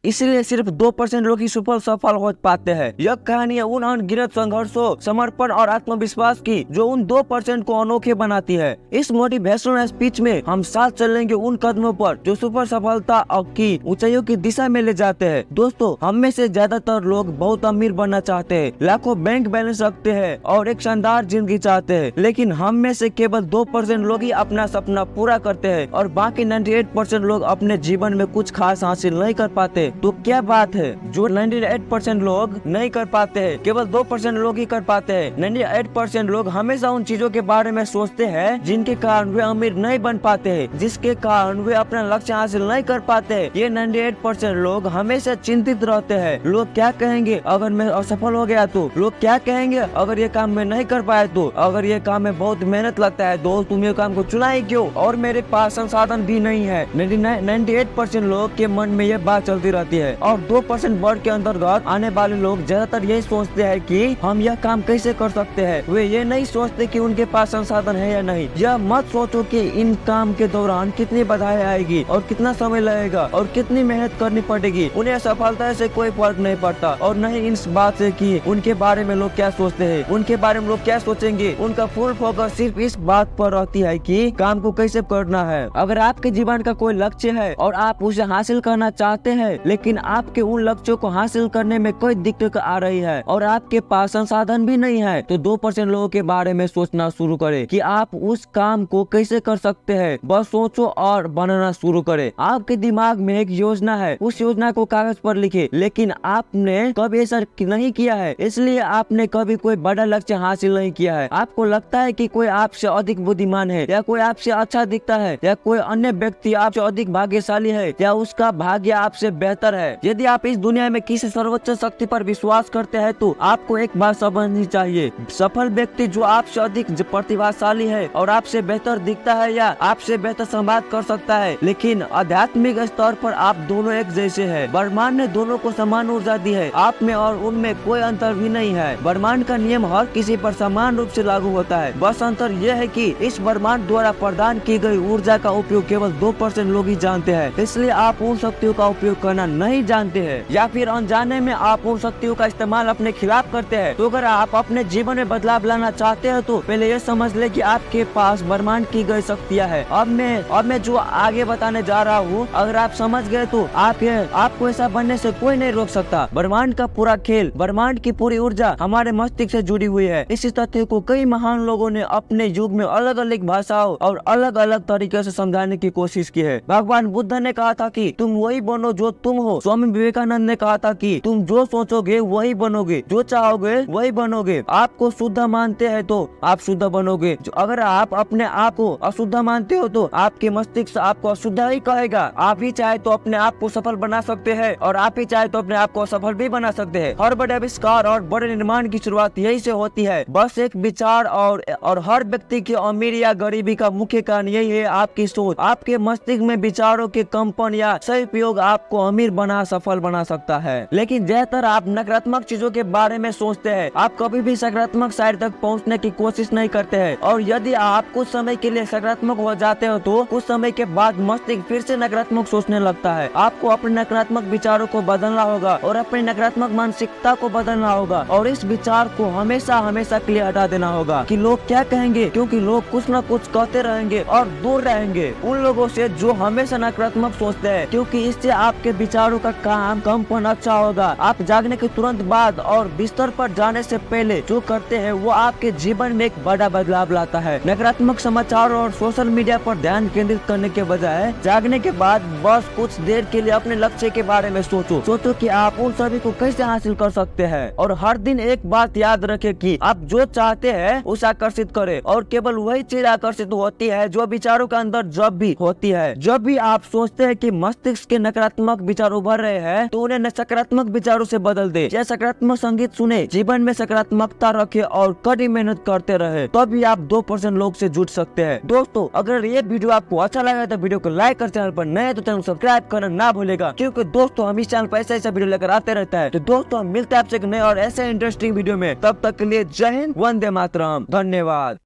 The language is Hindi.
इसलिए सिर्फ 2% लोग ही सफल हो पाते हैं। यह कहानी है उन अनगिनत संघर्षों, समर्पण और आत्मविश्वास की जो उन 2% को अनोखे बनाती है। इस मोटिवेशनल स्पीच में हम साथ चलेंगे उन कदमों पर जो सुपर सफलता की ऊंचाइयों की दिशा में ले जाते हैं। दोस्तों, हम में से ज्यादातर लोग बहुत अमीर बनना चाहते हैं, लाखों बैंक बैलेंस रखते हैं और एक शानदार जिंदगी चाहते हैं, लेकिन हम में से केवल 2% लोग ही अपना सपना पूरा करते हैं और बाकी 98% लोग अपने जीवन में कुछ खास हासिल नहीं कर पाते। तो क्या बात है जो 98% लोग नहीं कर पाते हैं, केवल 2% लोग ही कर पाते हैं। 98% लोग हमेशा उन चीजों के बारे में सोचते हैं जिनके कारण वे अमीर नहीं बन पाते हैं, जिसके कारण वे अपना लक्ष्य हासिल नहीं कर पाते हैं। ये 98% लोग हमेशा चिंतित रहते हैं। लोग क्या कहेंगे अगर मैं असफल हो गया तो, लोग क्या कहेंगे अगर ये काम मैं नहीं कर पाया तो, अगर ये काम में बहुत मेहनत लगता है दोस्त तुम ये काम को चुना ही क्यों, और मेरे पास संसाधन भी नहीं है। 98% लोग के मन में ये बात चलती रहती है और 2% वर्ग के अंतर्गत आने वाले लोग ज्यादातर यही सोचते हैं कि हम यह काम कैसे कर सकते हैं। वे ये नहीं सोचते कि उनके पास संसाधन है या नहीं। यह मत सोचो कि इन काम के दौरान कितनी बाधाएं आएगी और कितना समय लगेगा और कितनी मेहनत करनी पड़ेगी। उन्हें सफलता से कोई फर्क नहीं पड़ता और नहीं इस बात से कि उनके बारे में लोग क्या सोचते हैं, उनके बारे में लोग क्या सोचेंगे। उनका फुल फोकस सिर्फ इस बात पर रहती है कि काम को कैसे करना है। अगर आपके जीवन का कोई लक्ष्य है और आप उसे हासिल करना चाहते हैं, लेकिन आपके उन लक्ष्यों को हासिल करने में कोई दिक्कत आ रही है और आपके पास संसाधन भी नहीं है, तो 2% लोगों के बारे में सोचना शुरू करें कि आप उस काम को कैसे कर सकते हैं। बस सोचो और बनाना शुरू करें। आपके दिमाग में एक योजना है, उस योजना को कागज पर लिखे, लेकिन आपने कभी ऐसा नहीं किया है, इसलिए आपने कभी कोई बड़ा लक्ष्य हासिल नहीं किया है। आपको लगता है कि कोई आपसे अधिक बुद्धिमान है या कोई आपसे अच्छा दिखता है या कोई अन्य व्यक्ति आपसे अधिक भाग्यशाली है या उसका भाग्य आपसे बेहतर है। यदि आप इस दुनिया में किसी सर्वोच्च शक्ति पर विश्वास करते हैं तो आपको एक बात समझनी चाहिए, सफल व्यक्ति जो आपसे अधिक प्रतिभाशाली है और आपसे बेहतर दिखता है या आपसे बेहतर संवाद कर सकता है, लेकिन आध्यात्मिक स्तर पर आप दोनों एक जैसे हैं। ब्रह्मांड ने दोनों को समान ऊर्जा दी है, आप में और उनमें कोई अंतर भी नहीं है। ब्रह्मांड का नियम हर किसी पर समान रूप से लागू होता है, बस अंतर यह है कि इस ब्रह्मांड द्वारा प्रदान की गई ऊर्जा का उपयोग केवल 2% लोग ही जानते हैं। इसलिए आप उन शक्तियों का उपयोग करना नहीं जानते हैं या फिर अनजाने में आप उन शक्तियों का इस्तेमाल अपने खिलाफ करते हैं। तो अगर आप अपने जीवन में बदलाव लाना चाहते हैं तो पहले ये समझ ले कि आपके पास ब्रह्मांड की गई शक्तियाँ है। अब मैं जो आगे बताने जा रहा हूँ, अगर आप समझ गए तो आपको ऐसा बनने से कोई नहीं रोक सकता। ब्रह्मांड का पूरा खेल, ब्रह्मांड की पूरी ऊर्जा हमारे मस्तिष्क से जुड़ी हुई है। इस तथ्य को कई महान लोगों ने अपने युग में अलग अलग भाषाओं और अलग अलग तरीके से समझाने की कोशिश की है। भगवान बुद्ध ने कहा था कि तुम वही बनो जो तुम हो। स्वामी विवेकानंद ने कहा था कि तुम जो सोचोगे वही बनोगे, जो चाहोगे वही बनोगे। आपको शुद्ध मानते हैं तो आप शुद्ध बनोगे। अगर आप अपने आप को अशुद्ध मानते हो तो आपके मस्तिष्क आपको अशुद्ध ही कहेगा। आप ही चाहे तो अपने आप को सफल बना सकते हैं और आप ही चाहे तो अपने आप को असफल भी बना सकते हैं। हर बड़े आविष्कार और बड़े निर्माण की शुरुआत यही से होती है, बस एक विचार। और हर व्यक्ति की अमीर या गरीबी का मुख्य कारण यही है आपकी सोच। आपके मस्तिष्क में विचारों के कंपन या सही उपयोग आपको अमीर बना सफल बना सकता है। लेकिन ज्यादातर आप नकारात्मक चीजों के बारे में सोचते हैं, आप कभी भी सकारात्मक साइड तक पहुंचने की कोशिश नहीं करते हैं। और यदि आप कुछ समय के लिए सकारात्मक हो जाते हो तो कुछ समय के बाद मस्तिष्क फिर से नकारात्मक सोचने लगता है। आपको अपने नकारात्मक विचारों को बदलना होगा और अपनी नकारात्मक मानसिकता को बदलना होगा और इस विचार को हमेशा हमेशा के लिए हटा देना होगा कि लोग क्या कहेंगे, क्योंकि लोग कुछ न कुछ कहते रहेंगे और दूर रहेंगे उन लोगों से जो हमेशा नकारात्मक सोचते हैं, क्योंकि इससे आपके विचारों का कंपन अच्छा होगा। आप जागने के तुरंत बाद और बिस्तर पर जाने से पहले जो करते हैं वो आपके जीवन में एक बड़ा बदलाव लाता है। नकारात्मक समाचार और सोशल मीडिया पर ध्यान केंद्रित करने के बजाय जागने के बाद बस कुछ देर के लिए अपने लक्ष्य के बारे में सोचो कि आप उन सभी को कैसे हासिल कर सकते हैं। और हर दिन एक बात याद रखें कि आप जो चाहते हैं उसे आकर्षित करें और केवल वही चीज आकर्षित होती है जो विचारों के अंदर जब भी होती है। जब भी आप सोचते हैं कि मस्तिष्क के नकारात्मक विचार उभर रहे हैं तो उन्हें सकारात्मक विचारों से बदल दे या सकारात्मक संगीत सुने, जीवन में सकारात्मकता रखे और कड़ी मेहनत करते रहे, तभी आप 2% लोग से जुड़ सकते हैं। दोस्तों, अगर ये वीडियो आपको अच्छा लगा तो वीडियो को लाइक कर, चैनल पर नए तो चैनल सब्सक्राइब करना ना भूलेगा, क्योंकि दोस्तों हम इस चैनल पर ऐसा वीडियो लेकर आते रहता है। तो दोस्तों हम मिलते हैं आपसे एक नए और ऐसे इंटरेस्टिंग वीडियो में, तब तक के लिए जय हिंद, वंदे मातरम, धन्यवाद।